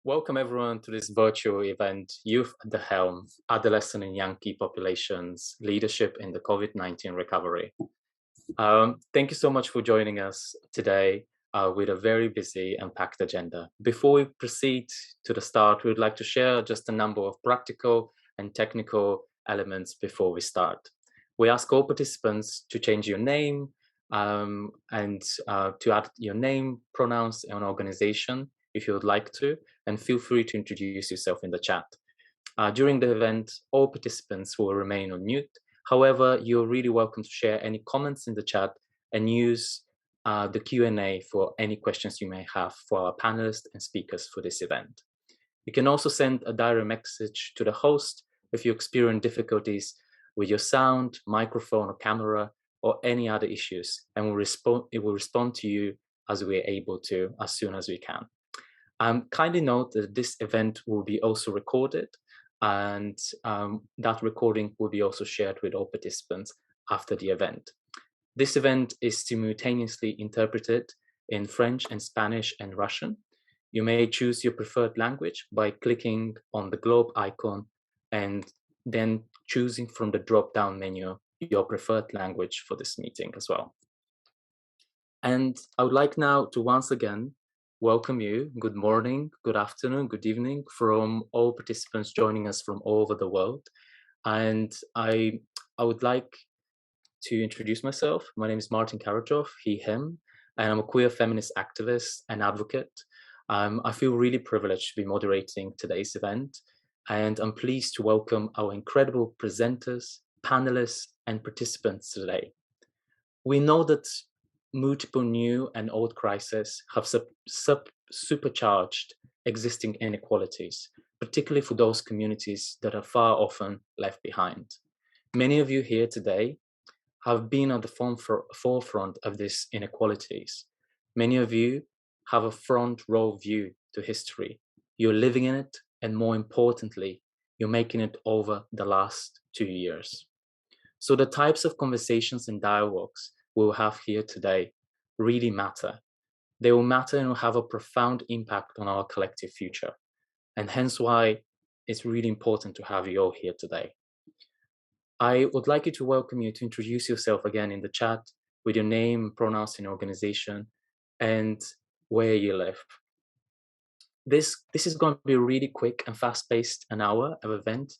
Welcome everyone to this virtual event, Youth at the Helm, Adolescent and Young Key Populations, Leadership in the COVID-19 Recovery. Thank you so much for joining us today with a very busy and packed agenda. Before we proceed to the start, we would like to share just a number of practical and technical elements before we start. We ask all participants to change your name and to add your name, pronouns, and organization if you would like to, and feel free to introduce yourself in the chat. During the event, all participants will remain on mute. However, you're really welcome to share any comments in the chat and use the Q&A for any questions you may have for our panelists and speakers for this event. You can also send a direct message to the host if you experience difficulties with your sound, microphone, or camera, or any other issues, and it will respond to you as we're able to, as soon as we can. Kindly note that this event will be also recorded, and that recording will be also shared with all participants after the event. This event is simultaneously interpreted in French and Spanish and Russian. You may choose your preferred language by clicking on the globe icon and then choosing from the drop-down menu your preferred language for this meeting as well. And I would like now to once again welcome you. Good morning, good afternoon, good evening from all participants joining us from all over the world. And I would like to introduce myself. My name is Martin Karatov, he, him, and I'm a queer feminist activist and advocate. I feel really privileged to be moderating today's event, and I'm pleased to welcome our incredible presenters, panelists, and participants today. We know that multiple new and old crises have supercharged existing inequalities, particularly for those communities that are far often left behind. Many of you here today have been at the forefront of these inequalities. Many of you have a front row view to history. You're living in it, and more importantly, you're making it over the last 2 years. So the types of conversations and dialogues we'll have here today really matter. They will matter and will have a profound impact on our collective future, and hence why it's really important to have you all here today. I would like you to welcome you to introduce yourself again in the chat with your name, pronouns, and organization, and where you live. This is going to be a really quick and fast-paced an hour of event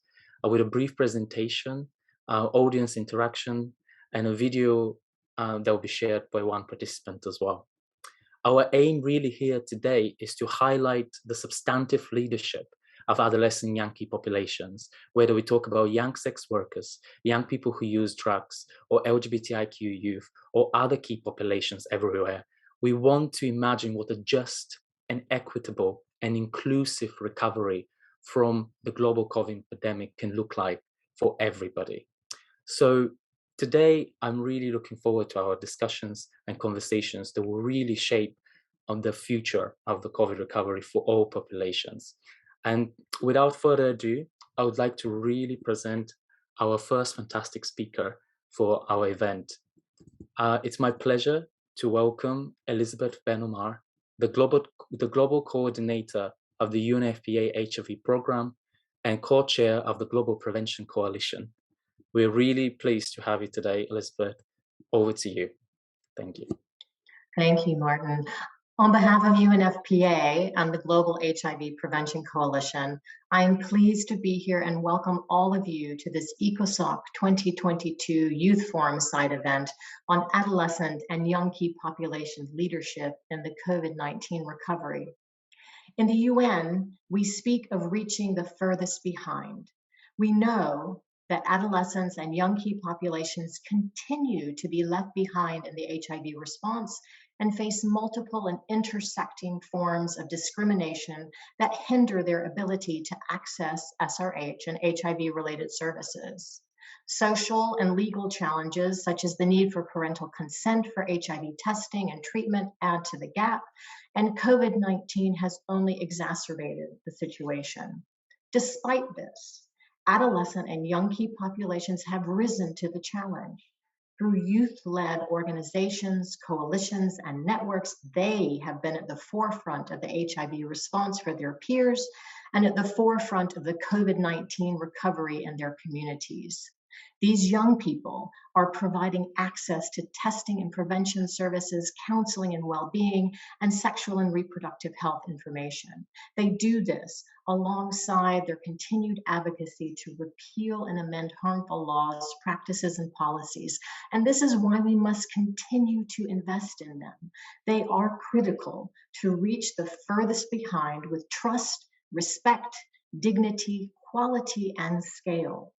with a brief presentation, audience interaction, and a video that will be shared by one participant as well. Our aim really here today is to highlight the substantive leadership of adolescent young key populations, whether we talk about young sex workers, young people who use drugs, or LGBTIQ youth, or other key populations everywhere. We want to imagine what a just and equitable and inclusive recovery from the global COVID pandemic can look like for everybody. So today, I'm really looking forward to our discussions and conversations that will really shape on the future of the COVID recovery for all populations. And without further ado, I would like to really present our first fantastic speaker for our event. It's my pleasure to welcome Elizabeth Ben-Omar, the global coordinator of the UNFPA HIV program and co-chair of the Global Prevention Coalition. We're really pleased to have you today, Elizabeth. Over to you. Thank you. Thank you, Martin. On behalf of UNFPA and the Global HIV Prevention Coalition, I am pleased to be here and welcome all of you to this ECOSOC 2022 Youth Forum side event on adolescent and young key population leadership in the COVID-19 recovery. In the UN, we speak of reaching the furthest behind. We know that adolescents and young key populations continue to be left behind in the HIV response and face multiple and intersecting forms of discrimination that hinder their ability to access SRH and HIV-related services. Social and legal challenges, such as the need for parental consent for HIV testing and treatment, add to the gap, and COVID-19 has only exacerbated the situation. Despite this, adolescent and young key populations have risen to the challenge. Through youth-led organizations, coalitions, and networks, they have been at the forefront of the HIV response for their peers and at the forefront of the COVID-19 recovery in their communities. These young people are providing access to testing and prevention services, counseling and well-being, and sexual and reproductive health information. They do this alongside their continued advocacy to repeal and amend harmful laws, practices, and policies. And this is why we must continue to invest in them. They are critical to reach the furthest behind with trust, respect, dignity, quality, and scale.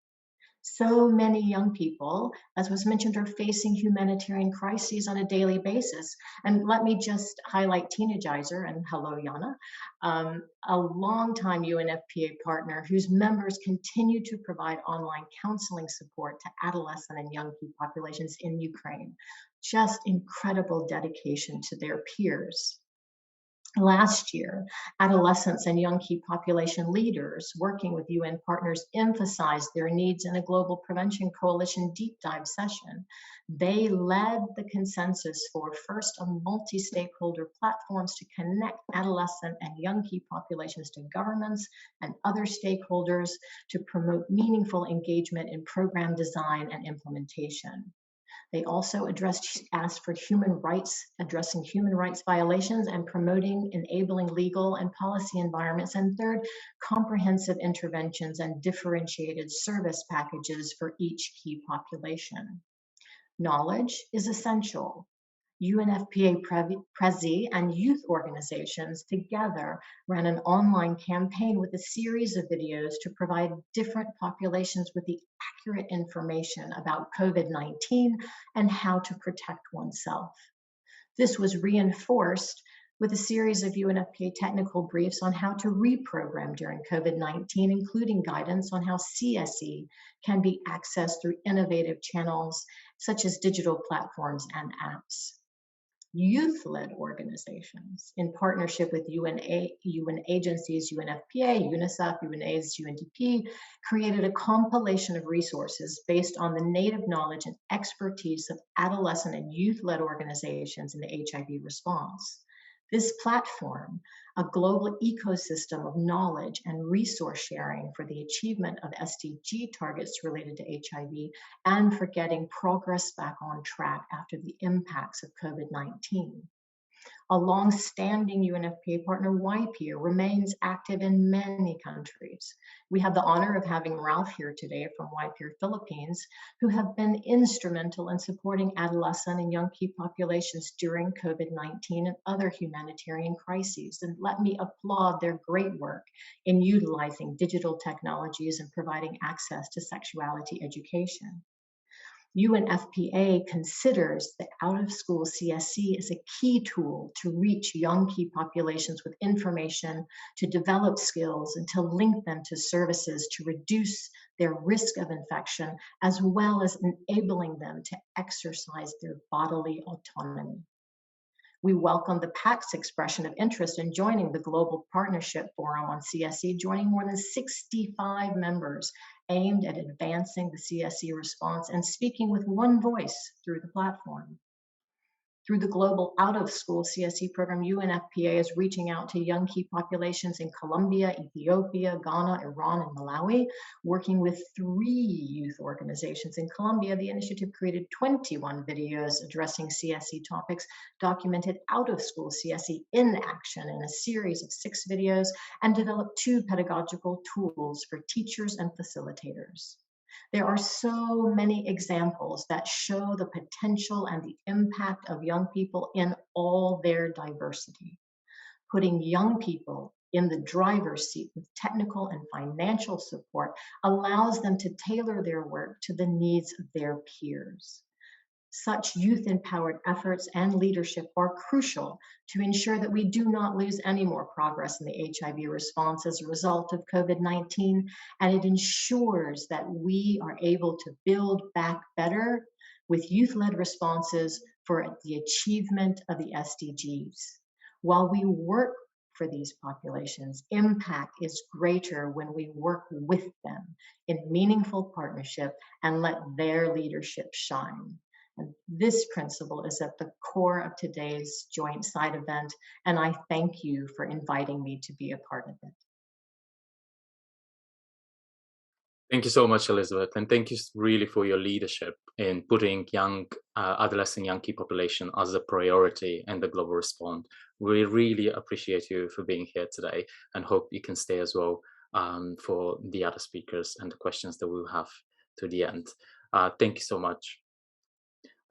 So many young people, as was mentioned, are facing humanitarian crises on a daily basis. And let me just highlight Teenagizer, and hello, Yana, a longtime UNFPA partner whose members continue to provide online counseling support to adolescent and young key populations in Ukraine. Just incredible dedication to their peers. Last year, adolescents and young key population leaders working with UN partners emphasized their needs in a Global Prevention Coalition deep dive session. They led the consensus for first of multi-stakeholder platforms to connect adolescent and young key populations to governments and other stakeholders to promote meaningful engagement in program design and implementation. They also asked for addressing human rights violations and promoting enabling legal and policy environments. And third, comprehensive interventions and differentiated service packages for each key population. Knowledge is essential. UNFPA Prezi and youth organizations together ran an online campaign with a series of videos to provide different populations with the accurate information about COVID-19 and how to protect oneself. This was reinforced with a series of UNFPA technical briefs on how to reprogram during COVID-19, including guidance on how CSE can be accessed through innovative channels such as digital platforms and apps. Youth-led organizations in partnership with UN agencies, UNFPA, UNICEF, Unaids, UNDP, created a compilation of resources based on the native knowledge and expertise of adolescent and youth-led organizations in the HIV response. This platform, a global ecosystem of knowledge and resource sharing for the achievement of SDG targets related to HIV and for getting progress back on track after the impacts of COVID-19. A long-standing UNFPA partner, YPeer, remains active in many countries. We have the honor of having Ralph here today from YPeer Philippines, who have been instrumental in supporting adolescent and young key populations during COVID-19 and other humanitarian crises. And let me applaud their great work in utilizing digital technologies and providing access to sexuality education. UNFPA considers the out-of-school CSE as a key tool to reach young key populations with information, to develop skills, and to link them to services to reduce their risk of infection, as well as enabling them to exercise their bodily autonomy. We welcome the PAC's expression of interest in joining the Global Partnership Forum on CSE, joining more than 65 members aimed at advancing the CSE response and speaking with one voice through the platform. Through the Global Out-of-School CSE program, UNFPA is reaching out to young key populations in Colombia, Ethiopia, Ghana, Iran, and Malawi. Working with 3 youth organizations in Colombia, the initiative created 21 videos addressing CSE topics, documented out-of-school CSE in action in a series of 6 videos, and developed 2 pedagogical tools for teachers and facilitators. There are so many examples that show the potential and the impact of young people in all their diversity. Putting young people in the driver's seat with technical and financial support allows them to tailor their work to the needs of their peers. Such youth-empowered efforts and leadership are crucial to ensure that we do not lose any more progress in the HIV response as a result of COVID-19, and it ensures that we are able to build back better with youth-led responses for the achievement of the SDGs. While we work for these populations, impact is greater when we work with them in meaningful partnership and let their leadership shine. And this principle is at the core of today's joint side event, and I thank you for inviting me to be a part of it. Thank you so much, Elizabeth, and thank you really for your leadership in putting adolescent young key population as a priority in the global response. We really appreciate you for being here today, and hope you can stay as well for the other speakers and the questions that we'll have to the end. Thank you so much.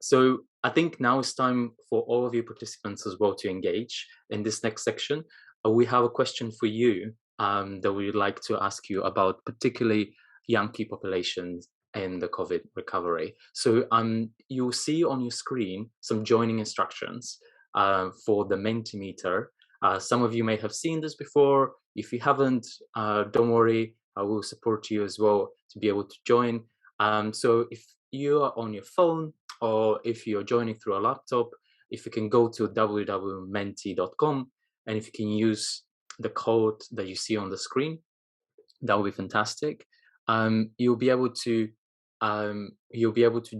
So I think now it's time for all of you participants as well to engage in this next section. We have a question for you that we would like to ask you about particularly young key populations in the COVID recovery. So you'll see on your screen some joining instructions for the Mentimeter. Some of you may have seen this before. If you haven't, don't worry, I will support you as well to be able to join. So if you are on your phone, or if you're joining through a laptop, if you can go to www.menti.com, and if you can use the code that you see on the screen, that would be fantastic. You'll be able to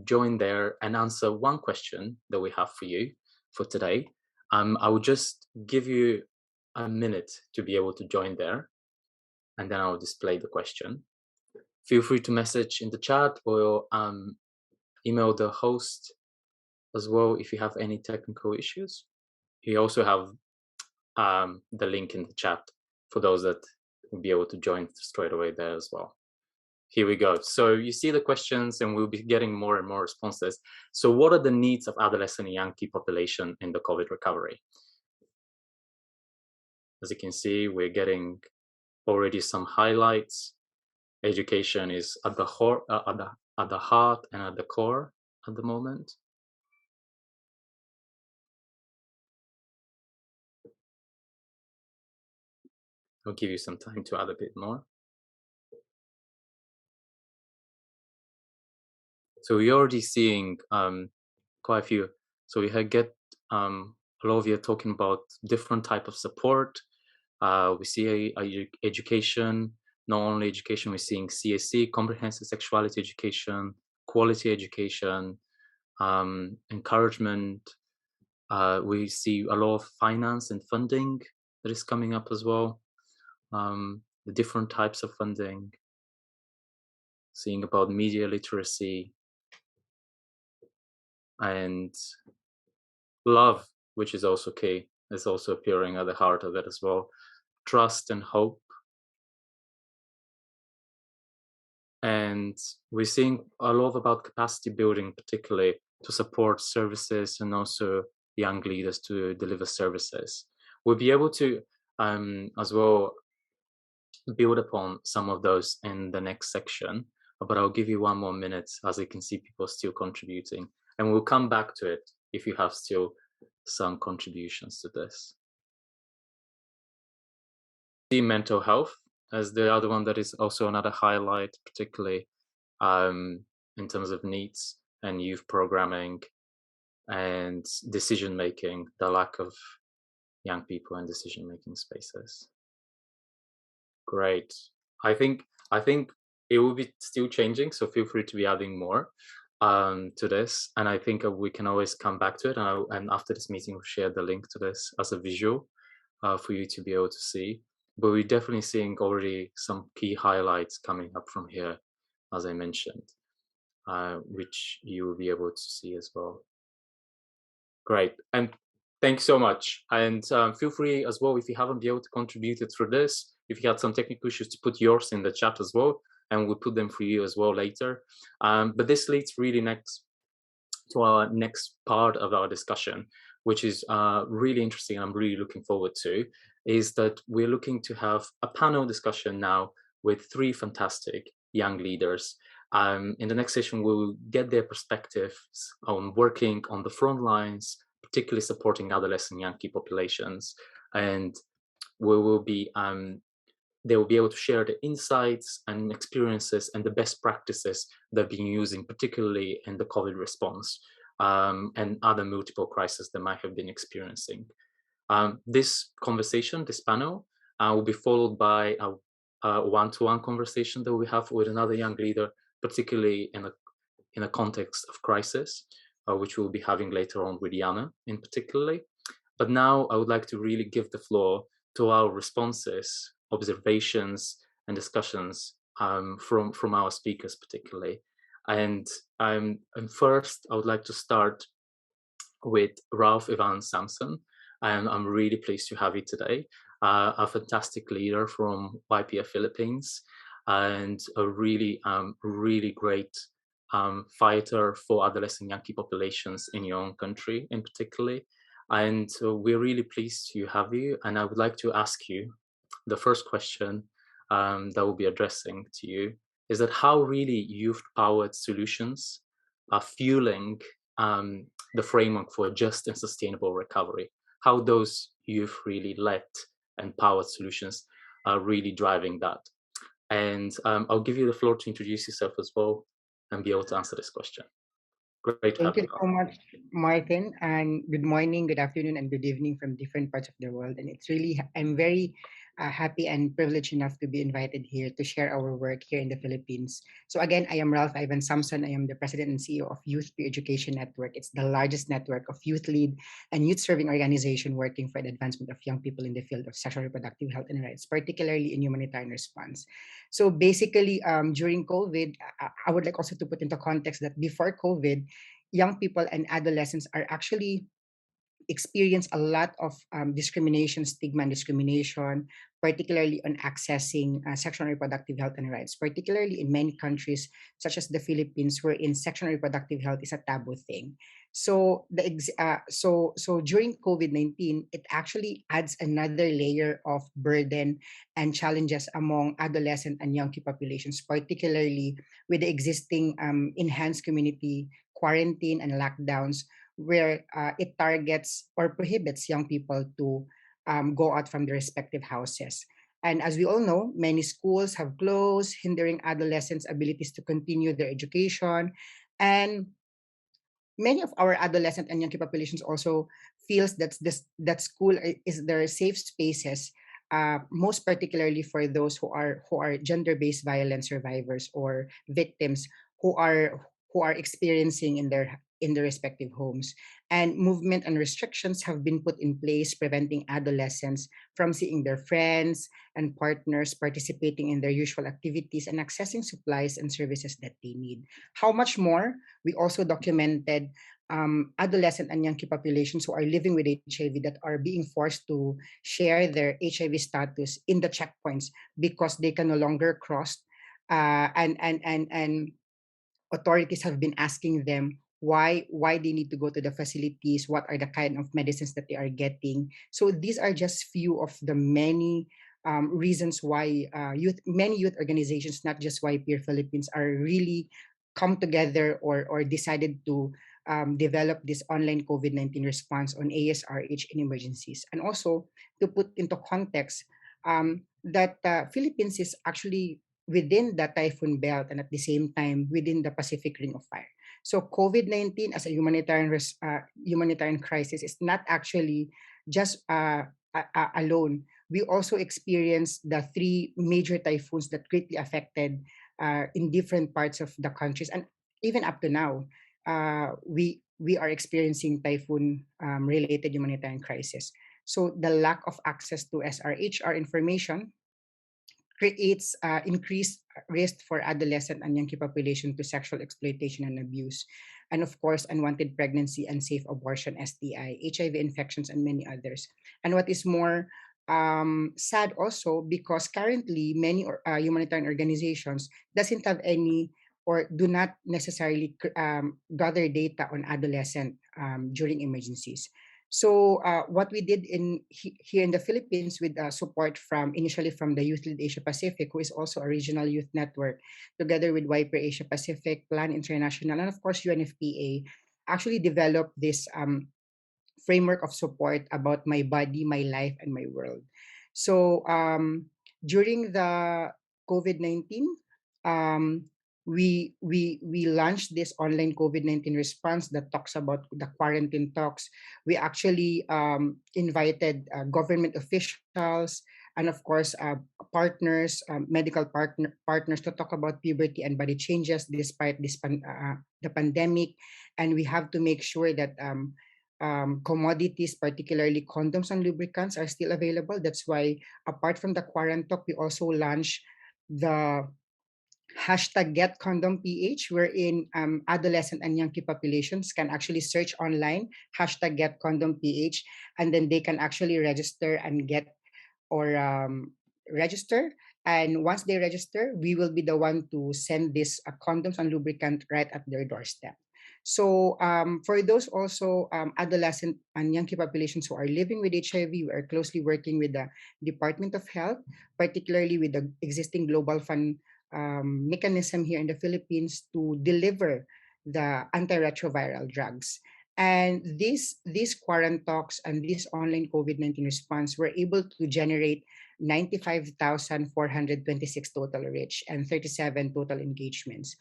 join there and answer one question that we have for you for today. I will just give you a minute to be able to join there, and then I'll display the question. Feel free to message in the chat or email the host as well if you have any technical issues. You also have the link in the chat for those that will be able to join straight away there as well. Here we go. So you see the questions, and we'll be getting more and more responses. So what are the needs of adolescent and young key population in the COVID recovery? As you can see, we're getting already some highlights. Education is at the heart and at the core at the moment. I'll give you some time to add a bit more. So we're already seeing quite a few. So we get a lot of you talking about different type of support. We see education, not only education, we're seeing CSC, comprehensive sexuality education, quality education, encouragement. We see a lot of finance and funding that is coming up as well. The different types of funding, seeing about media literacy, and love, which is also key, is also appearing at the heart of it as well. Trust and hope. And we're seeing a lot about capacity building, particularly to support services and also young leaders to deliver services. We'll be able to as well build upon some of those in the next section, but I'll give you one more minute, as you can see people still contributing, and we'll come back to it if you have still some contributions to this. See mental health as the other one that is also another highlight, particularly in terms of needs and youth programming and decision making, the lack of young people in decision making spaces. Great. I think it will be still changing, so feel free to be adding more to this, and I think we can always come back to it, and after this meeting we'll share the link to this as a visual for you to be able to see. But we're definitely seeing already some key highlights coming up from here, as I mentioned, which you will be able to see as well. Great, and thanks so much. And feel free as well, if you haven't been able to contribute through this, if you had some technical issues, to put yours in the chat as well, and we'll put them for you as well later. But this leads really next to our next part of our discussion, which is really interesting and I'm really looking forward to, is that we're looking to have a panel discussion now with 3 fantastic young leaders. In the next session, we'll get their perspectives on working on the front lines, particularly supporting adolescent young key populations, and we will be they will be able to share the insights and experiences and the best practices they've been using, particularly in the COVID response and other multiple crises they might have been experiencing. This conversation, this panel, will be followed by a one-to-one conversation that we have with another young leader, particularly in a context of crisis. which we'll be having later on with Yana in particularly. But now I would like to really give the floor to our responses, observations, and discussions from our speakers particularly. And first, I would like to start with Ralph Ivan Sampson. And I'm really pleased to have you today, a fantastic leader from YPF Philippines, and a really, really great fighter for adolescent young people populations in your own country in particular. And we're really pleased to have you. And I would like to ask you the first question that we'll be addressing to you is that how really youth-powered solutions are fueling the framework for just and sustainable recovery, how those youth really led and powered solutions are really driving that. And I'll give you the floor to introduce yourself as well and be able to answer this question. Great to have Thank you you. so much, Martin, and good morning, good afternoon, and good evening from different parts of the world. And it's really, I'm very happy and privileged enough to be invited here to share our work here in the Philippines. So again, I am Ralph Ivan Sampson. I am the president and CEO of Youth Peer Education Network. It's the largest network of youth-led and youth-serving organization working for the advancement of young people in the field of sexual reproductive health and rights, particularly in humanitarian response. So basically, during COVID, I would like also to put into context that before COVID, young people and adolescents are actually experience a lot of discrimination, stigma, and discrimination, particularly on accessing sexual and reproductive health and rights, particularly in many countries such as the Philippines, wherein sexual and reproductive health is a taboo thing. So so during COVID-19, it actually adds another layer of burden and challenges among adolescent and young people populations, particularly with the existing enhanced community quarantine and lockdowns where it targets or prohibits young people to go out from their respective houses. And as we all know, many schools have closed, hindering adolescents' abilities to continue their education. And many of our adolescent and young people populations also feels that school is their safe spaces, most particularly for those who are gender-based violence survivors or victims who are experiencing in their respective homes. And movement and restrictions have been put in place preventing adolescents from seeing their friends and partners, participating in their usual activities, and accessing supplies and services that they need. How much more? We also documented adolescent and young people populations who are living with HIV that are being forced to share their HIV status in the checkpoints because they can no longer cross, and authorities have been asking them why they need to go to the facilities, what are the kind of medicines that they are getting. So these are just few of the many reasons why many youth organizations, not just YPR Philippines, are really come together or decided to develop this online COVID-19 response on ASRH in emergencies. And also to put into context that Philippines is actually within the typhoon belt and at the same time within the Pacific Ring of Fire. So COVID-19 as a humanitarian crisis is not actually just alone. We also experienced the three major typhoons that greatly affected in different parts of the countries, and even up to now, we are experiencing typhoon related humanitarian crisis. So the lack of access to SRHR information creates increased risk for adolescent and young population to sexual exploitation and abuse, and of course, unwanted pregnancy, unsafe abortion, STI, HIV infections, and many others. And what is more sad also, because currently many humanitarian organizations doesn't have any or do not necessarily gather data on adolescent during emergencies. So what we did here in the Philippines with support from initially from the Youth Lead Asia Pacific, who is also a regional youth network, together with YPR Asia Pacific, Plan International, and of course UNFPA, actually developed this framework of support about my body, my life, and my world. So during the COVID-19, we launched this online COVID-19 response that talks about the quarantine talks. We actually invited government officials, and of course, partners, medical partners to talk about puberty and body changes despite the pandemic. And we have to make sure that commodities, particularly condoms and lubricants, are still available. That's why, apart from the Quarantalk, we also launched the #GetCondomPH, wherein adolescent and young populations can actually search online #GetCondomPH, and then they can actually register and get or register. And once they register, we will be the one to send this condoms and lubricant right at their doorstep. So for those also adolescent and young populations who are living with HIV, we are closely working with the Department of Health, particularly with the existing Global Fund mechanism here in the Philippines to deliver the antiretroviral drugs. And these Quarantalks and this online COVID-19 response were able to generate 95,426 total reach and 37 total engagements.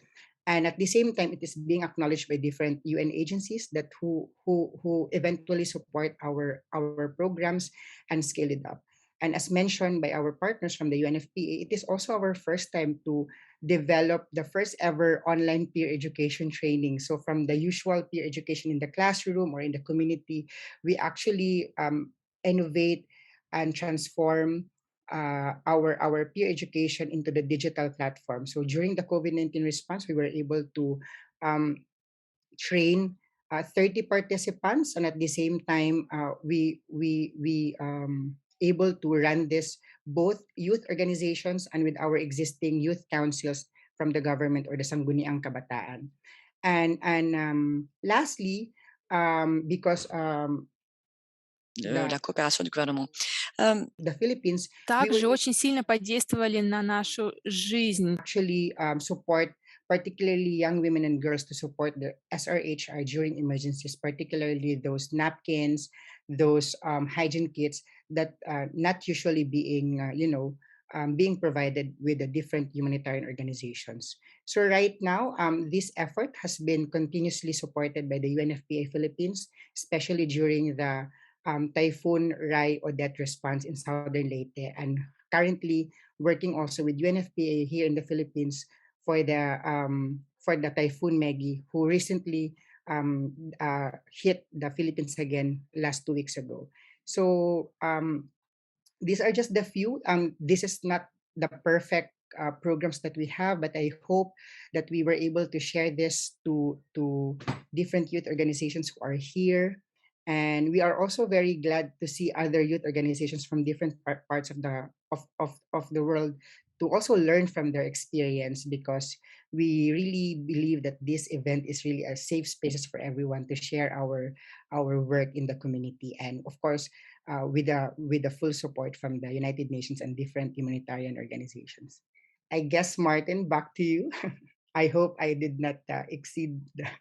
And at the same time, it is being acknowledged by different UN agencies that who eventually support our programs and scale it up. And as mentioned by our partners from the UNFPA, it is also our first time to develop the first ever online peer education training. So from the usual peer education in the classroom or in the community, we actually innovate and transform our peer education into the digital platform. So during the COVID-19 response, we were able to train 30 participants, and at the same time, we able to run this both youth organizations and with our existing youth councils from the government or the Sangguniang Kabataan. And lastly, because la coopération du gouvernement. the Philippines также очень сильно подействовали на нашу жизнь. Actually support particularly young women and girls to support the SRHI during emergencies, particularly those napkins, those hygiene kits that not usually being being provided with the different humanitarian organizations. So right now, this effort has been continuously supported by the UNFPA Philippines, especially during the Typhoon Rai Odette response in southern Leyte, and currently working also with UNFPA here in the Philippines for the Typhoon Maggie, who recently hit the Philippines again last 2 weeks ago. So these are just the few. This is not the perfect programs that we have, but I hope that we were able to share this to different youth organizations who are here. And we are also very glad to see other youth organizations from different parts of the world to also learn from their experience, because we really believe that this event is really a safe spaces for everyone to share our work in the community, and of course with the full support from the United Nations and different humanitarian organizations. I guess, Martin, back to you. I hope I did not exceed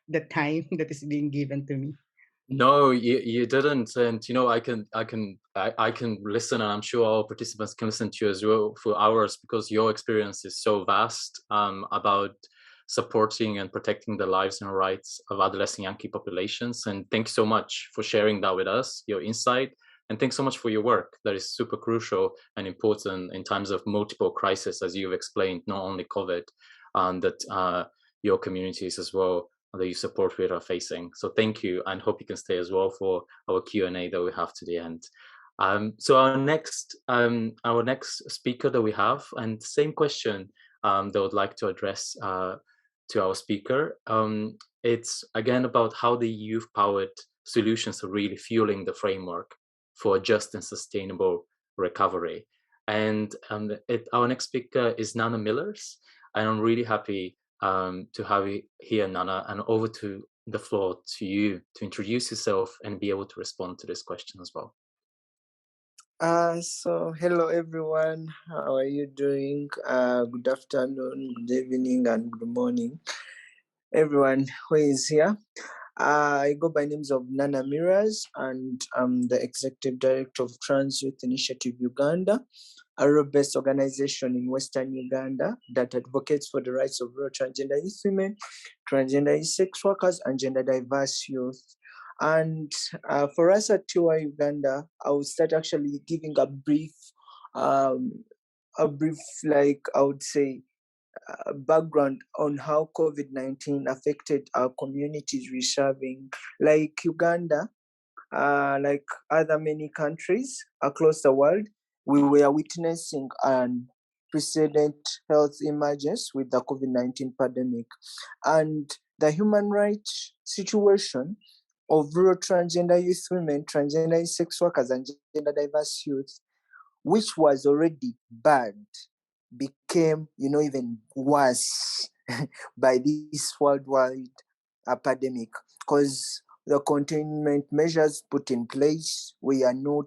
the time that is being given to me. No, you didn't, and I can listen, and I'm sure our participants can listen to you as well for hours, because your experience is so vast about supporting and protecting the lives and rights of adolescent young populations. And thanks so much for sharing that with us, your insight, and thanks so much for your work. That is super crucial and important in times of multiple crises, as you've explained, not only COVID, that your communities as well that you support with are facing. So thank you, and hope you can stay as well for our Q&A that we have to the end. So our next speaker that we have, and same question that I would like to address to our speaker. It's again about how the youth-powered solutions are really fueling the framework for a just and sustainable recovery. And our next speaker is Nana Millers, and I'm really happy to have you here, Nana, and over to the floor to you to introduce yourself and be able to respond to this question as well. So hello everyone, how are you doing? Good afternoon, good evening, and good morning, everyone who is here. I go by names of Nana Millers, and I'm the Executive Director of Trans Youth Initiative Uganda, a role-based organization in Western Uganda that advocates for the rights of rural transgender youth women, transgender youth sex workers, and gender diverse youth. And for us at TUI Uganda, I will start actually giving a brief a brief, like I would say, background on how COVID-19 affected our communities we serving, like Uganda, like other many countries across the world. We were witnessing an unprecedented health emergence with the COVID-19 pandemic, and the human rights situation of rural transgender youth women, transgender sex workers, and gender diverse youth, which was already bad, became, even worse by this worldwide epidemic, because the containment measures put in place were not,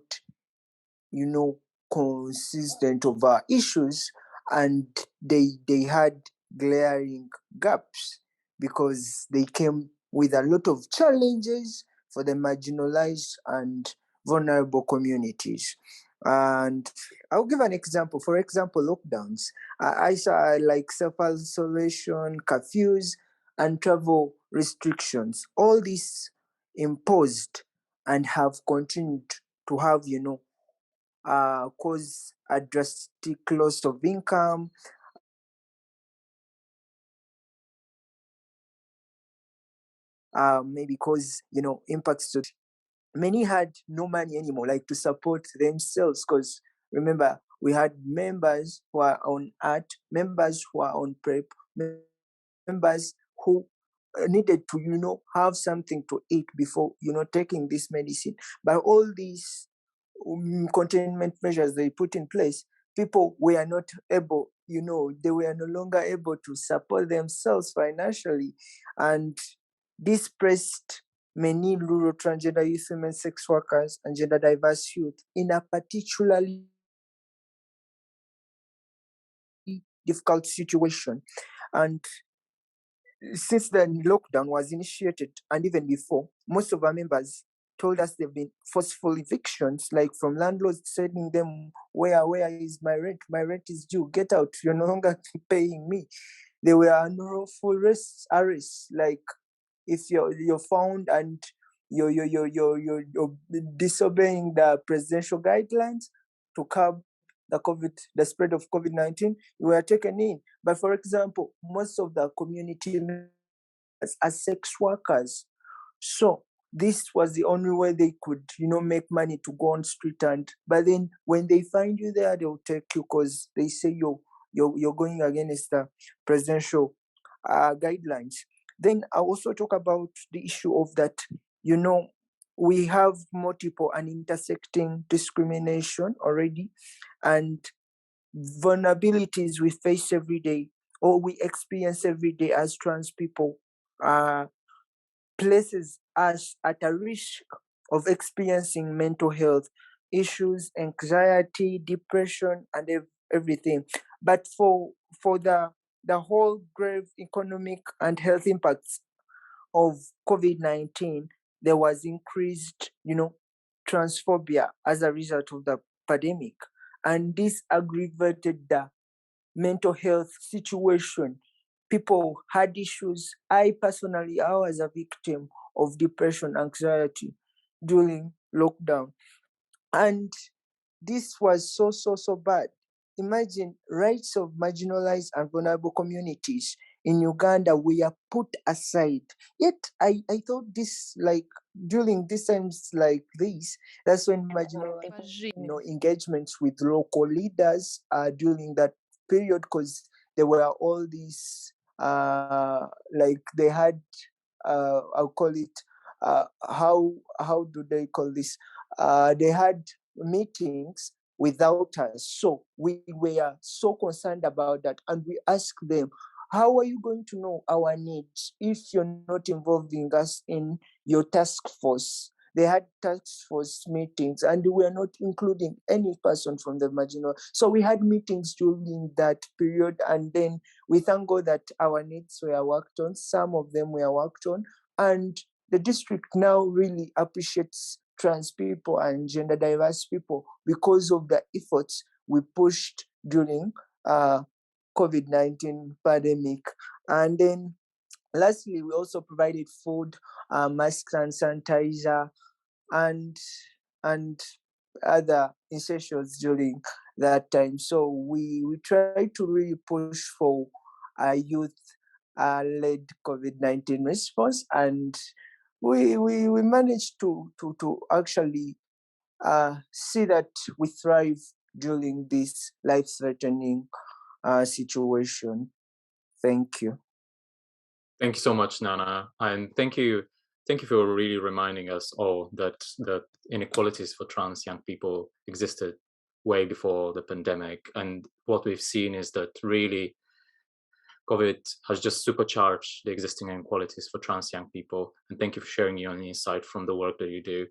consistent over issues, and they had glaring gaps because they came with a lot of challenges for the marginalized and vulnerable communities. And I'll give an example. For example, lockdowns. I saw like self-isolation, curfews, and travel restrictions. All these imposed and have continued to have, cause a drastic loss of income, maybe cause, impacts to many had no money anymore, like to support themselves. Because remember, we had members who are on art, members who are on prep, members who needed to, have something to eat before, taking this medicine. But all these containment measures they put in place, people were not able, they were no longer able to support themselves financially, and displaced many rural transgender youth women, sex workers, and gender diverse youth in a particularly difficult situation. And since the lockdown was initiated, and even before, most of our members told us they've been forceful evictions, like from landlords telling them, where is my rent? My rent is due. Get out. You're no longer paying me. There were unlawful arrests, like if you're found and you're disobeying the presidential guidelines to curb the spread of COVID-19, you were taken in. But for example, most of the community members are sex workers. So this was the only way they could, make money to go on street. But then when they find you there, they'll take you because they say you're going against the presidential guidelines. Then I also talk about the issue of that, we have multiple and intersecting discrimination already, and vulnerabilities we face every day or we experience every day as trans people places us at a risk of experiencing mental health issues, anxiety, depression, and everything. But for the whole grave economic and health impacts of COVID-19, there was increased, transphobia as a result of the pandemic. And this aggravated the mental health situation. People had issues. I was a victim of depression, anxiety during lockdown. And this was so bad. Imagine rights of marginalized and vulnerable communities in Uganda were put aside. Yet I thought this, like during these times like this, that's when marginalized, engagements with local leaders during that period, because there were all these like they had I'll call it how do they call this? They had meetings without us. So we were so concerned about that. And we asked them, how are you going to know our needs if you're not involving us in your task force? They had task force meetings and we were not including any person from the marginal. So we had meetings during that period. And then we thank God that our needs were worked on. Some of them were worked on. And the district now really appreciates trans people and gender diverse people because of the efforts we pushed during COVID-19 pandemic. And then lastly, we also provided food, masks and sanitizer, and other essentials during that time. So we try to really push for a youth-led COVID-19 response, and we managed to actually see that we thrive during this life-threatening situation. Thank you. Thank you so much, Nana, and thank you for really reminding us all that the inequalities for trans young people existed way before the pandemic. And what we've seen is that really COVID has just supercharged the existing inequalities for trans young people. And thank you for sharing your insight from the work that you do.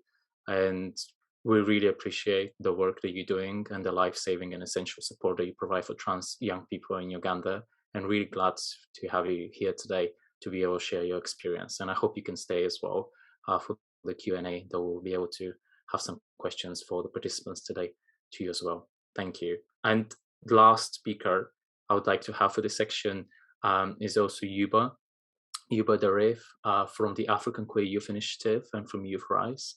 And we really appreciate the work that you're doing and the life-saving and essential support that you provide for trans young people in Uganda. And really glad to have you here today to be able to share your experience. And I hope you can stay as well for the Q&A, that we'll be able to have some questions for the participants today to you as well. Thank you. And the last speaker I would like to have for this section is also Yuba Darif from the African Queer Youth Initiative and from Youth Rise.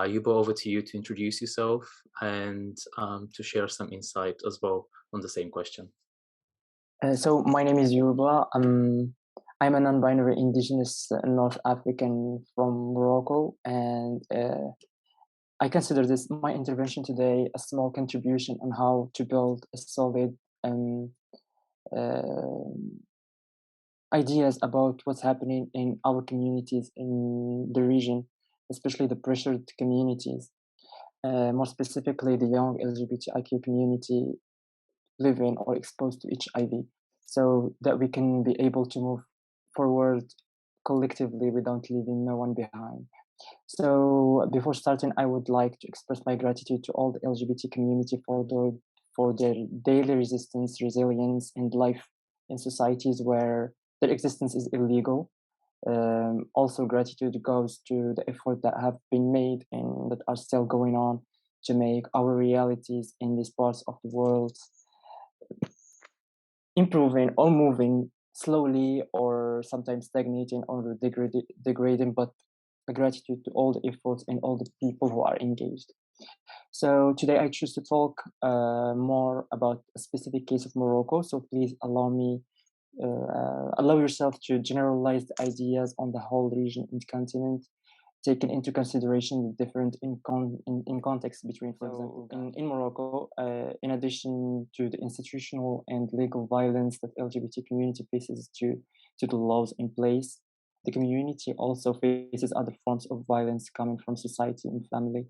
Yuba, over to you to introduce yourself and to share some insight as well on the same question. So my name is Yuba. I'm a non-binary indigenous North African from Morocco, and I consider this my intervention today a small contribution on how to build a solid ideas about what's happening in our communities in the region, especially the pressured communities, more specifically the young LGBTIQ community living or exposed to HIV, so that we can be able to move forward collectively without leaving no one behind. So before starting, I would like to express my gratitude to all the LGBT community for their daily resistance, resilience, and life in societies where their existence is illegal. Also, gratitude goes to the effort that have been made and that are still going on to make our realities in these parts of the world improving or moving slowly, or sometimes stagnating or degrading, but a gratitude to all the efforts and all the people who are engaged. So today I choose to talk more about a specific case of Morocco. So please allow yourself to generalize the ideas on the whole region and continent, taking into consideration the different in context between, for example, in Morocco, in addition to the institutional and legal violence that LGBT community faces to the laws in place, the community also faces other forms of violence coming from society and family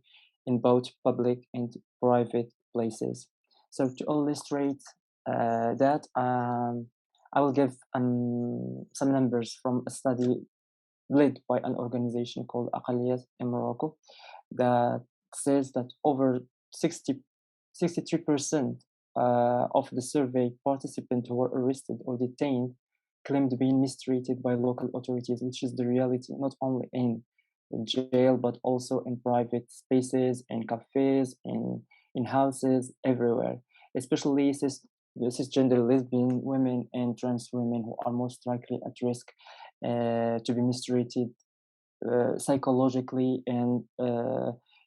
in both public and private places. So to illustrate that, I will give some numbers from a study led by an organization called ayKPs in Morocco that says that over 63% of the survey participants who were arrested or detained claimed being mistreated by local authorities, which is the reality not only in jail but also in private spaces, in cafes, in houses, everywhere, especially cisgender lesbian women and trans women who are most likely at risk to be mistreated psychologically, and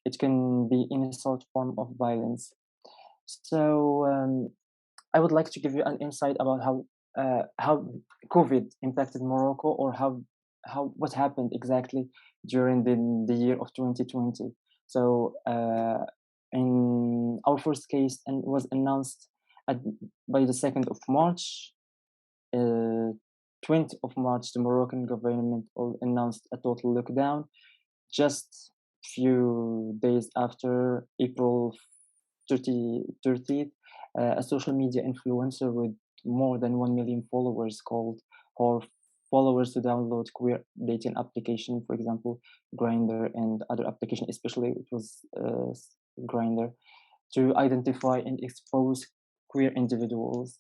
it can be any sort form of violence. So I would like to give you an insight about how COVID impacted Morocco, or what happened exactly during the year of 2020. So in our first case, and was announced by the 2nd of March. 20th of March, the Moroccan government announced a total lockdown. Just few days after, April 30th, a social media influencer with more than 1 million followers called for followers to download queer dating application, for example, Grindr and other application, especially it was Grindr, to identify and expose queer individuals.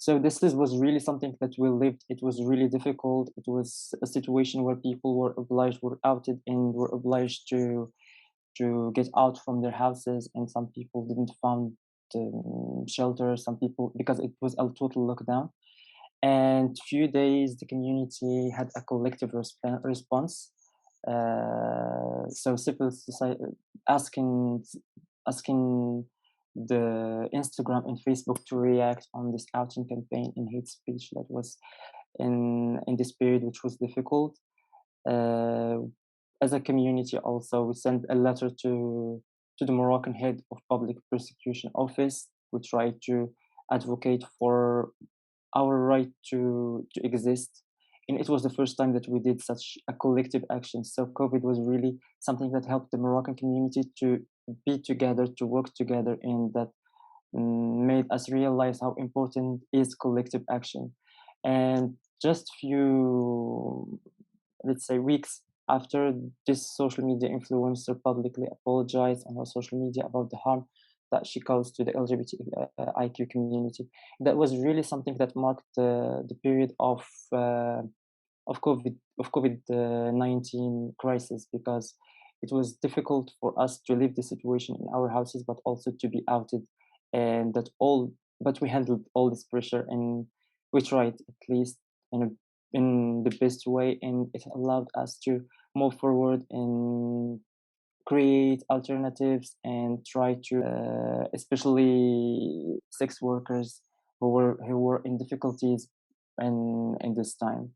So this was really something that we lived. It was really difficult. It was a situation where people were outed and were obliged to get out from their houses, and some people didn't find shelter. Some people, because it was a total lockdown. And few days, the community had a collective response. So civil society asking the Instagram and Facebook to react on this outing campaign in hate speech that was in this period, which was difficult. As a community, also we sent a letter to the Moroccan head of public prosecution office. We tried to advocate for our right to exist, and it was the first time that we did such a collective action. So COVID was really something that helped the Moroccan community to be together, to work together, and that made us realize how important is collective action. And just few, let's say, weeks after, this social media influencer publicly apologized on her social media about the harm that she caused to the LGBTIQ community. That was really something that marked the period of COVID-19 crisis, because it was difficult for us to live the situation in our houses, but also to be outed, and but we handled all this pressure, and we tried, at least in the best way, and it allowed us to move forward and create alternatives and try to, especially sex workers who were in difficulties in this time.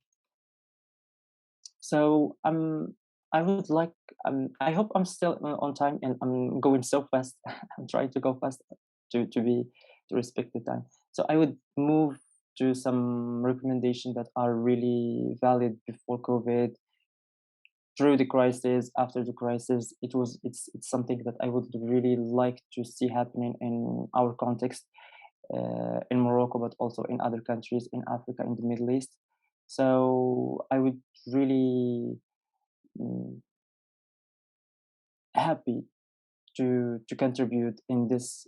So I would like, I hope I'm still on time, and I'm going so fast. I'm trying to go fast to respect the time. So I would move to some recommendations that are really valid before COVID, through the crisis, after the crisis. It's something that I would really like to see happening in our context, in Morocco, but also in other countries in Africa, in the Middle East. So I would really happy to contribute in this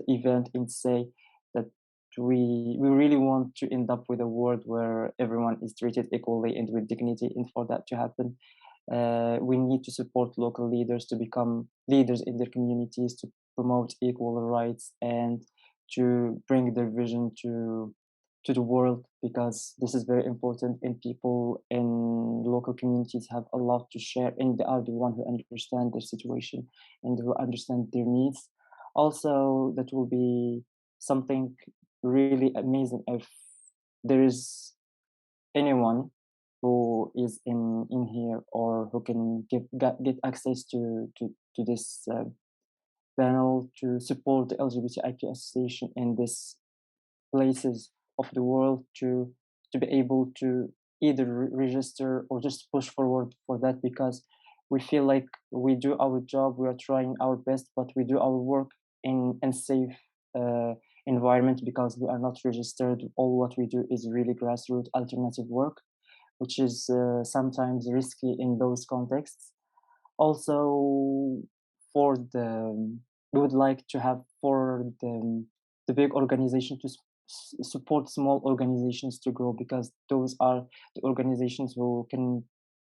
event, and say that we really want to end up with a world where everyone is treated equally and with dignity. And for that to happen, we need to support local leaders to become leaders in their communities, to promote equal rights, and to bring their vision to the world, because this is very important, and people in local communities have a lot to share, and they are the one who understand their situation and who understand their needs. Also, that will be something really amazing if there is anyone who is in here, or who can get access to this panel, to support the LGBTIQ association in these places of the world, to be able to either register or just push forward for that, because we feel like we do our job, we are trying our best, but we do our work in a safe environment, because we are not registered. All what we do is really grassroots alternative work, which is sometimes risky in those contexts. Also, we would like to have for the big organization to support small organizations to grow, because those are the organizations who can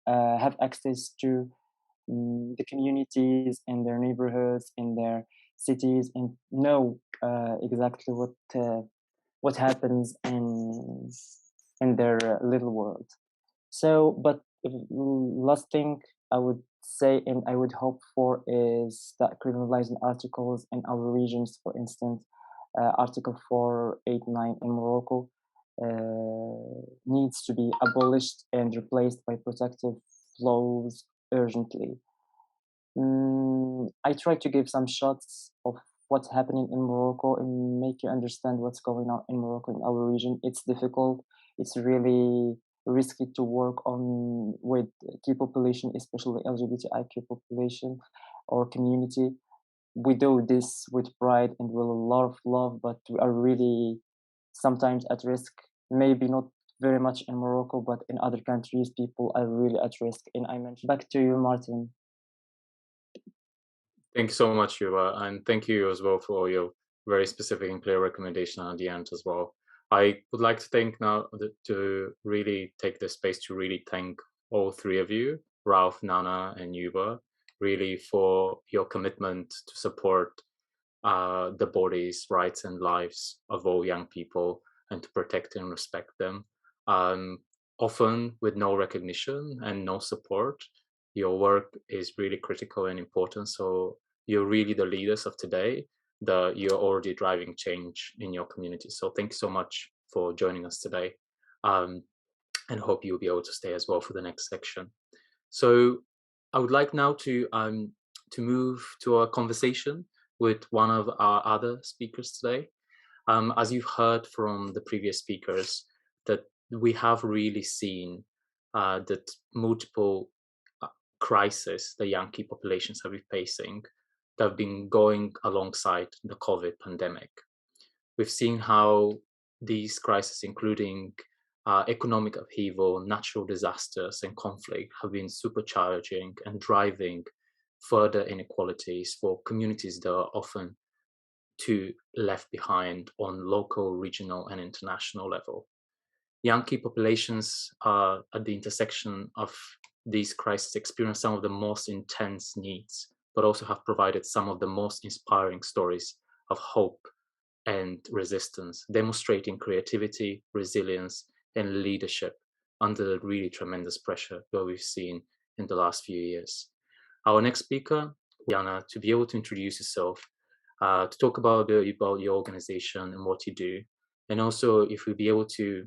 have access to the communities in their neighborhoods, in their cities, and know exactly what happens in their little world. So, but last thing I would say, and I would hope for, is that criminalizing articles in our regions, for instance, Article 489 in Morocco, needs to be abolished and replaced by protective laws urgently. I try to give some shots of what's happening in Morocco and make you understand what's going on in Morocco, in our region. It's difficult. It's really risky to work on with key population, especially LGBTIQ population or community. We do this with pride and with a lot of love, but we are really sometimes at risk. Maybe not very much in Morocco, but in other countries, people are really at risk. And I mentioned, back to you, Martin. Thank you so much, Yuva, and thank you as well for your very specific and clear recommendation at the end as well. I would like to think now to really take this space to really thank all three of you, Ralph, Nana, and Yuva, really for your commitment to support the bodies, rights, and lives of all young people, and to protect and respect them. Often with no recognition and no support, your work is really critical and important. So you're really the leaders of today. You're already driving change in your community. So thank you so much for joining us today, and hope you'll be able to stay as well for the next section. So I would like now to move to a conversation with one of our other speakers today. As you've heard from the previous speakers, that we have really seen that multiple crises the young key populations have been facing that have been going alongside the COVID pandemic. We've seen how these crises, including economic upheaval, natural disasters, and conflict, have been supercharging and driving further inequalities for communities that are often too left behind on local, regional, and international level. Young key populations are at the intersection of these crises experience some of the most intense needs, but also have provided some of the most inspiring stories of hope and resistance, demonstrating creativity, resilience, and leadership under the really tremendous pressure that we've seen in the last few years. Our next speaker, Yana, to be able to introduce yourself, to talk about your organization and what you do, and also if we'll be able to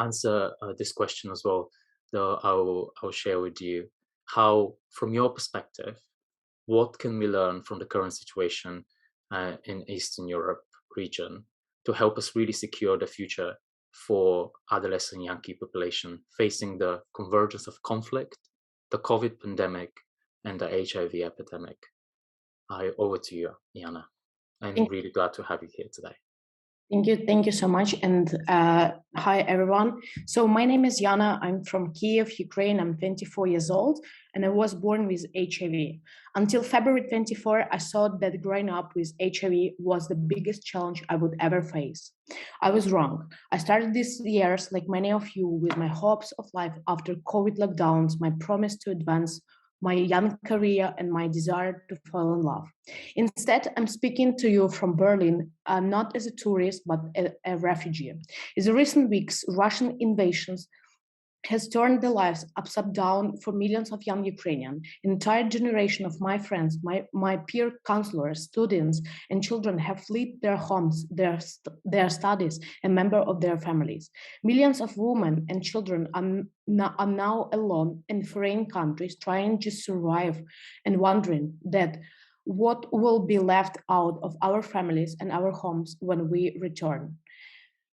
answer this question as well, though I'll share with you how, from your perspective, what can we learn from the current situation in Eastern Europe region to help us really secure the future for adolescent young key population facing the convergence of conflict, the COVID pandemic, and the HIV epidemic. Over to you, Yana. I'm really glad to have you here today. Thank you so much. And hi, everyone. So my name is Yana. I'm from Kiev, Ukraine. I'm 24 years old, and I was born with HIV. Until February 24, I thought that growing up with HIV was the biggest challenge I would ever face. I was wrong. I started these years, like many of you, with my hopes of life after COVID lockdowns, my promise to advance my young career, and my desire to fall in love. Instead, I'm speaking to you from Berlin, not as a tourist, but a refugee. In the recent weeks, Russian invasions has turned the lives upside down for millions of young Ukrainians. An entire generation of my friends, my peer counselors, students, and children have fled their homes, their studies, and members of their families. Millions of women and children are now alone in foreign countries trying to survive and wondering that what will be left out of our families and our homes when we return.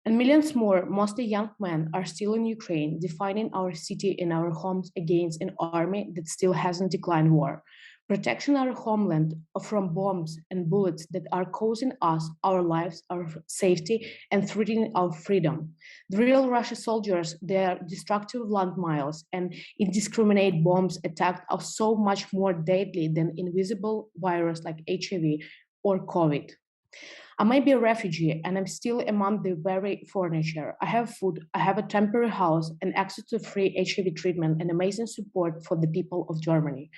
And millions more, mostly young men, are still in Ukraine, defending our city and our homes against an army that still hasn't declared war, protecting our homeland from bombs and bullets that are causing us, our lives, our safety, and threatening our freedom. The real Russian soldiers, their destructive landmines and indiscriminate bombs attacked are so much more deadly than invisible virus like HIV or COVID. I might be a refugee and I'm still among the very furniture. I have food, I have a temporary house and access to free HIV treatment and amazing support for the people of Germany.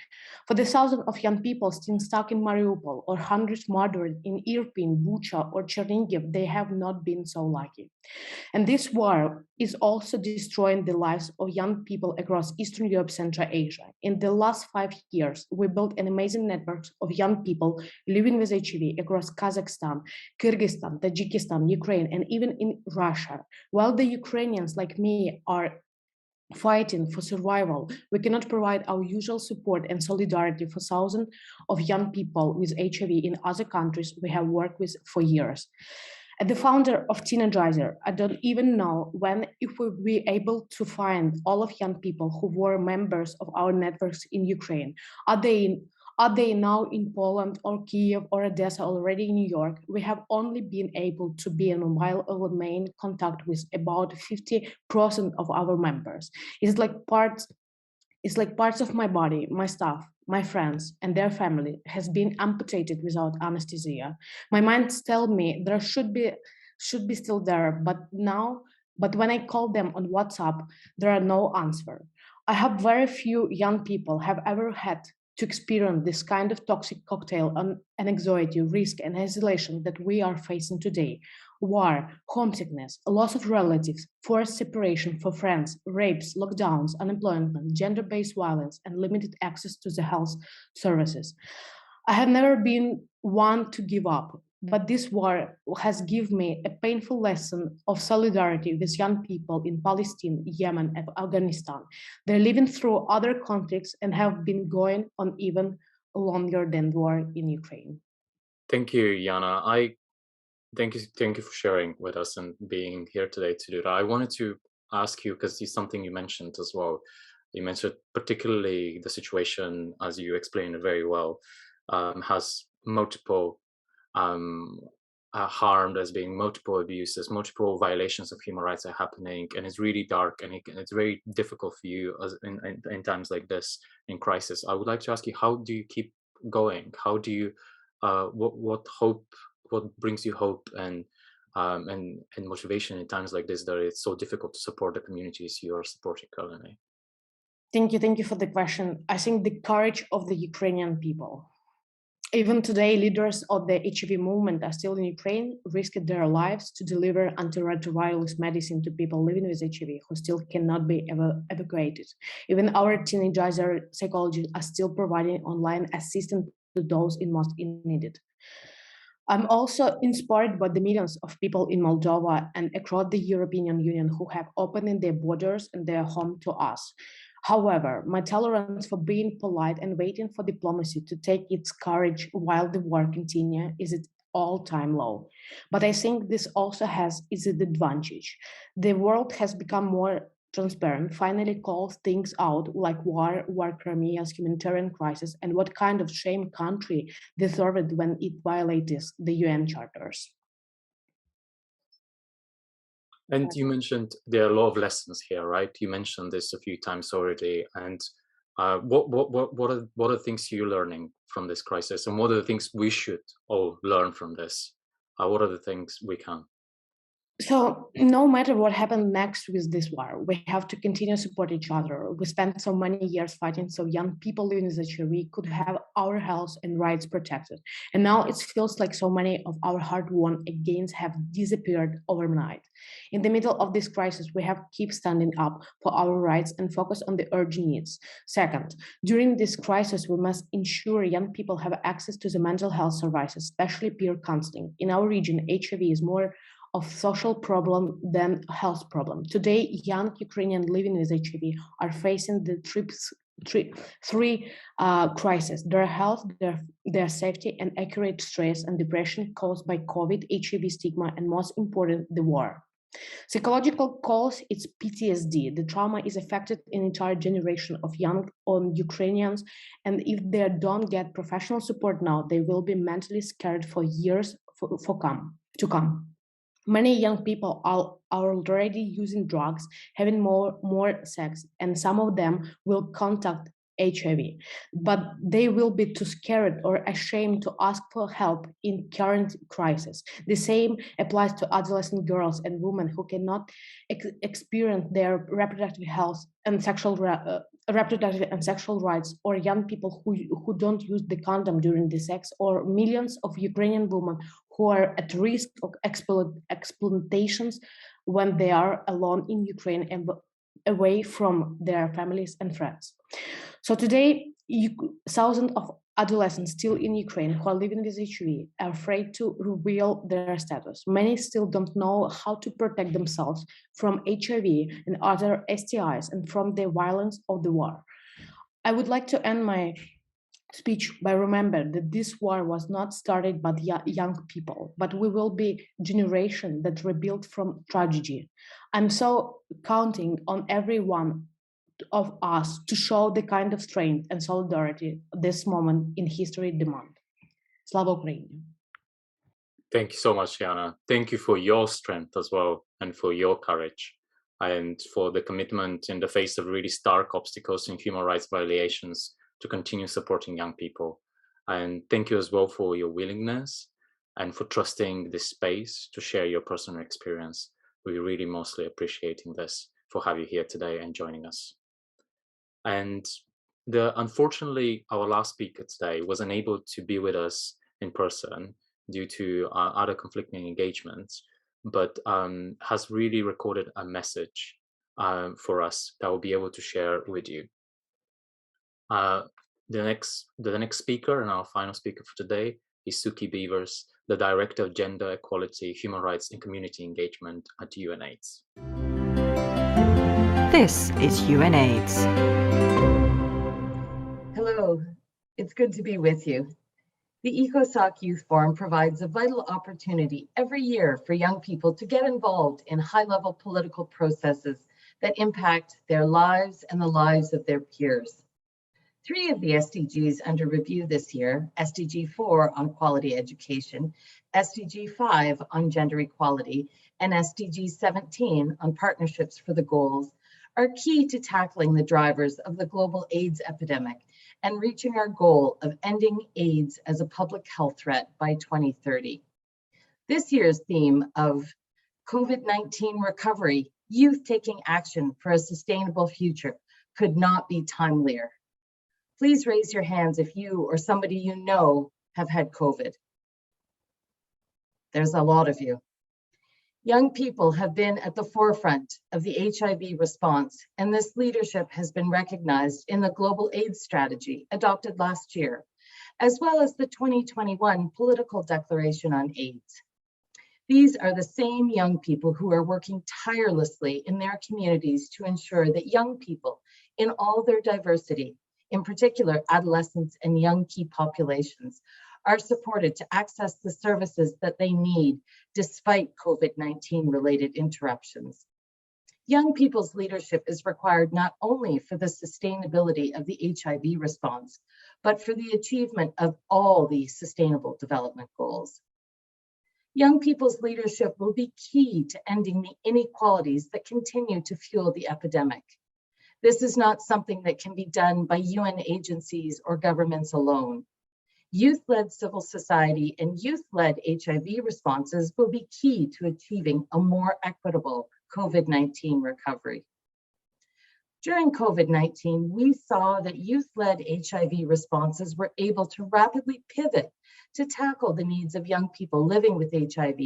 For the thousands of young people still stuck in Mariupol or hundreds murdered in Irpin, Bucha or Chernihiv, they have not been so lucky. And this war is also destroying the lives of young people across Eastern Europe, Central Asia. In the last 5 years, we built an amazing network of young people living with HIV across Kazakhstan, Kyrgyzstan, Tajikistan, Ukraine, and even in Russia. While the Ukrainians like me are fighting for survival, we cannot provide our usual support and solidarity for thousands of young people with HIV in other countries we have worked with for years. As the founder of Teenagizer, I don't even know when if we'll be able to find all of young people who were members of our networks in Ukraine. Are they now in Poland or Kiev or Odessa, already in New York? We have only been able to be in mobile or main contact with about 50% of our members. It's like parts of my body, my staff, my friends, and their family has been amputated without anesthesia. My mind tells me there should be still there, but when I call them on WhatsApp, there are no answer. I have very few young people have ever had to experience this kind of toxic cocktail and anxiety, risk, and isolation that we are facing today. War, homesickness, loss of relatives, forced separation for friends, rapes, lockdowns, unemployment, gender-based violence, and limited access to the health services. I have never been one to give up, but this war has given me a painful lesson of solidarity with young people in Palestine, Yemen, and Afghanistan. They're living through other conflicts and have been going on even longer than the war in Ukraine. Thank you, Yana. Thank you for sharing with us and being here today to do that. I wanted to ask you, because it's something you mentioned as well. You mentioned particularly the situation, as you explained it very well, has multiple harm, there's being multiple abuses, multiple violations of human rights are happening, and it's really dark, and it's very difficult for you as in times like this, in crisis. I would like to ask you, how do you keep going? How do you what brings you hope and motivation in times like this, that it's so difficult to support the communities you are supporting currently? Thank you for the question. I think the courage of the Ukrainian people. Even today, leaders of the HIV movement are still in Ukraine, risking their lives to deliver antiretroviral medicine to people living with HIV who still cannot be evacuated. Even our teenagers psychologists are still providing online assistance to those in most needed. I'm also inspired by the millions of people in Moldova and across the European Union who have opened their borders and their home to us. However, my tolerance for being polite and waiting for diplomacy to take its courage while the war continues is at all-time low. But I think this also has its advantage. The world has become more transparent, finally calls things out like war Crimea's humanitarian crisis, and what kind of shame country deserved when it violates the UN charters. And you mentioned there are a lot of lessons here, right? You mentioned this a few times already. And what are things you're learning from this crisis, and what are the things we should all learn from this? What are the things we can? So no matter what happened next with this war, we have to continue to support each other. We spent so many years fighting so young people living with HIV could have our health and rights protected. And now it feels like so many of our hard-won gains have disappeared overnight. In the middle of this crisis, we have to keep standing up for our rights and focus on the urgent needs. Second, during this crisis, we must ensure young people have access to the mental health services, especially peer counseling. In our region, HIV is more of social problem than health problem. Today, young Ukrainians living with HIV are facing the three crises: their health, their safety, and accurate stress and depression caused by COVID, HIV stigma, and most important, the war. Psychological cause, it's PTSD. The trauma is affected an entire generation of young Ukrainians, and if they don't get professional support now, they will be mentally scared for years to come. Many young people are already using drugs, having more sex, and some of them will contact HIV, but they will be too scared or ashamed to ask for help in current crisis. The same applies to adolescent girls and women who cannot experience their reproductive health and reproductive and sexual rights, or young people who don't use the condom during the sex, or millions of Ukrainian women who are at risk of exploitations when they are alone in Ukraine and away from their families and friends. So today, thousands of adolescents still in Ukraine who are living with HIV are afraid to reveal their status. Many still don't know how to protect themselves from HIV and other STIs and from the violence of the war. I would like to end my speech by remembering that this war was not started by the young people, but we will be generation that rebuilt from tragedy. I'm so counting on every one of us to show the kind of strength and solidarity this moment in history demand. Slava Ukraini. Thank you so much, Yana. Thank you for your strength as well, and for your courage, and for the commitment in the face of really stark obstacles and human rights violations to continue supporting young people. And thank you as well for your willingness and for trusting this space to share your personal experience. We're really mostly appreciating this, for having you here today and joining us. And unfortunately, our last speaker today was unable to be with us in person due to other conflicting engagements, but has really recorded a message for us that we'll be able to share with you. The next speaker and our final speaker for today is Suki Beavers, the Director of Gender Equality, Human Rights and Community Engagement at Unaids. This is Unaids. Hello, it's good to be with you. The ECOSOC Youth Forum provides a vital opportunity every year for young people to get involved in high-level political processes that impact their lives and the lives of their peers. 3 of the SDGs under review this year, SDG 4 on quality education, SDG 5 on gender equality, and SDG 17 on partnerships for the goals, are key to tackling the drivers of the global AIDS epidemic and reaching our goal of ending AIDS as a public health threat by 2030. This year's theme of COVID-19 recovery, youth taking action for a sustainable future, could not be timelier. Please raise your hands if you or somebody you know have had COVID. There's a lot of you. Young people have been at the forefront of the HIV response, and this leadership has been recognized in the Global AIDS Strategy adopted last year, as well as the 2021 Political Declaration on AIDS. These are the same young people who are working tirelessly in their communities to ensure that young people in all their diversity, in particular adolescents and young key populations, are supported to access the services that they need despite COVID-19 related interruptions. Young people's leadership is required not only for the sustainability of the HIV response, but for the achievement of all the Sustainable Development Goals. Young people's leadership will be key to ending the inequalities that continue to fuel the epidemic. This is not something that can be done by UN agencies or governments alone. Youth-led civil society and youth-led HIV responses will be key to achieving a more equitable COVID-19 recovery. During COVID-19, we saw that youth-led HIV responses were able to rapidly pivot to tackle the needs of young people living with HIV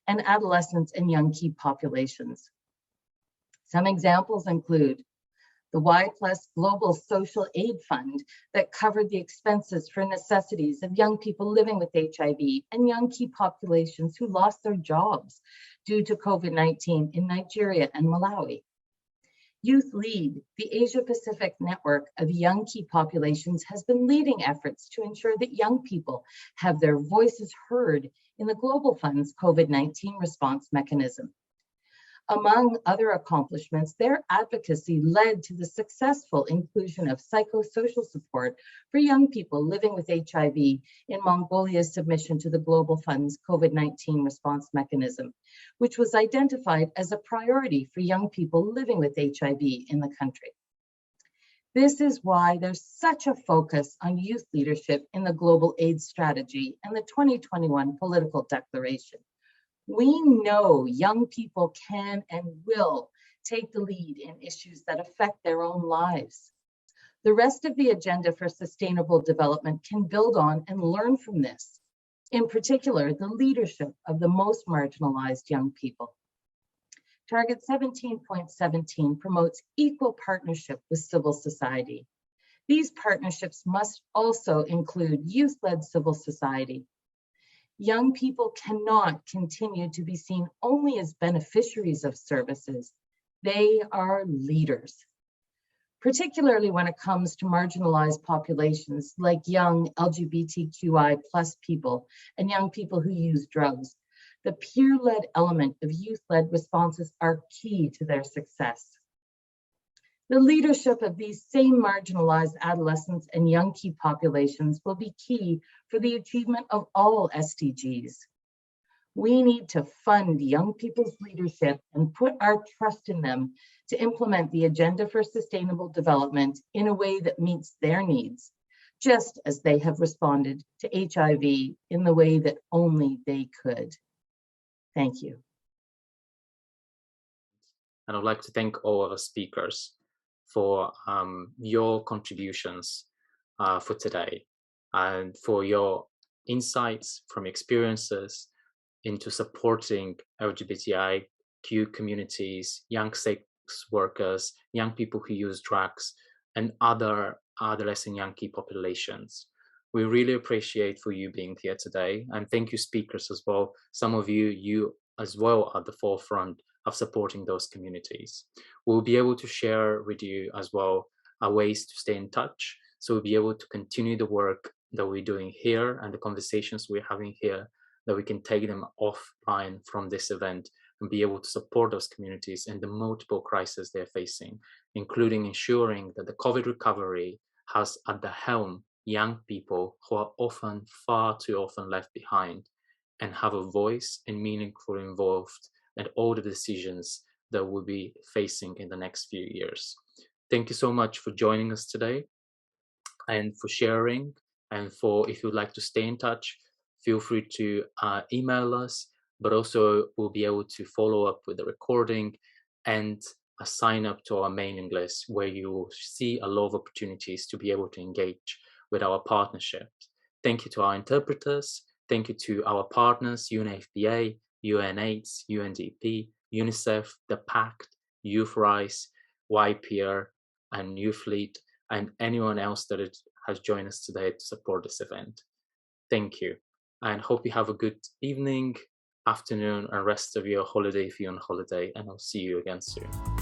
and adolescents and young key populations. Some examples include the Y+ Global Social Aid Fund that covered the expenses for necessities of young people living with HIV and young key populations who lost their jobs due to COVID-19 in Nigeria and Malawi. Youth Lead, the Asia-Pacific network of young key populations, has been leading efforts to ensure that young people have their voices heard in the Global Fund's COVID-19 response mechanism. Among other accomplishments, their advocacy led to the successful inclusion of psychosocial support for young people living with HIV in Mongolia's submission to the Global Fund's COVID-19 response mechanism, which was identified as a priority for young people living with HIV in the country. This is why there's such a focus on youth leadership in the Global AIDS Strategy and the 2021 Political Declaration. We know young people can and will take the lead in issues that affect their own lives. The rest of the agenda for sustainable development can build on and learn from this, in particular, the leadership of the most marginalized young people. Target 17.17 promotes equal partnership with civil society. These partnerships must also include youth-led civil society. Young people cannot continue to be seen only as beneficiaries of services. They are leaders, particularly when it comes to marginalized populations like young LGBTQI+ people and young people who use drugs. The peer-led element of youth-led responses are key to their success. The leadership of these same marginalized adolescents and young key populations will be key for the achievement of all SDGs. We need to fund young people's leadership and put our trust in them to implement the agenda for sustainable development in a way that meets their needs, just as they have responded to HIV in the way that only they could. Thank you. And I'd like to thank all of the speakers for your contributions for today and for your insights from experiences into supporting LGBTIQ communities, young sex workers, young people who use drugs, and other adolescent young key populations. We really appreciate for you being here today, and thank you speakers as well. Some of you as well at the forefront of supporting those communities. We'll be able to share with you as well ways to stay in touch, so we'll be able to continue the work that we're doing here and the conversations we're having here, that we can take them offline from this event and be able to support those communities in the multiple crises they're facing, including ensuring that the COVID recovery has at the helm young people who are often, far too often left behind, and have a voice and meaningfully involved in all the decisions that we'll be facing in the next few years. Thank you so much for joining us today and for sharing. And for, if you'd like to stay in touch, feel free to email us, but also we'll be able to follow up with the recording and sign up to our mailing list, where you will see a lot of opportunities to be able to engage with our partnership. Thank you to our interpreters. Thank you to our partners, UNFPA, Unaids, UNDP, UNICEF, The Pact, Youth Rise, YPR, and Youth Fleet, and anyone else that has joined us today to support this event. Thank you, and hope you have a good evening, afternoon, and rest of your holiday if you're on holiday, and I'll see you again soon.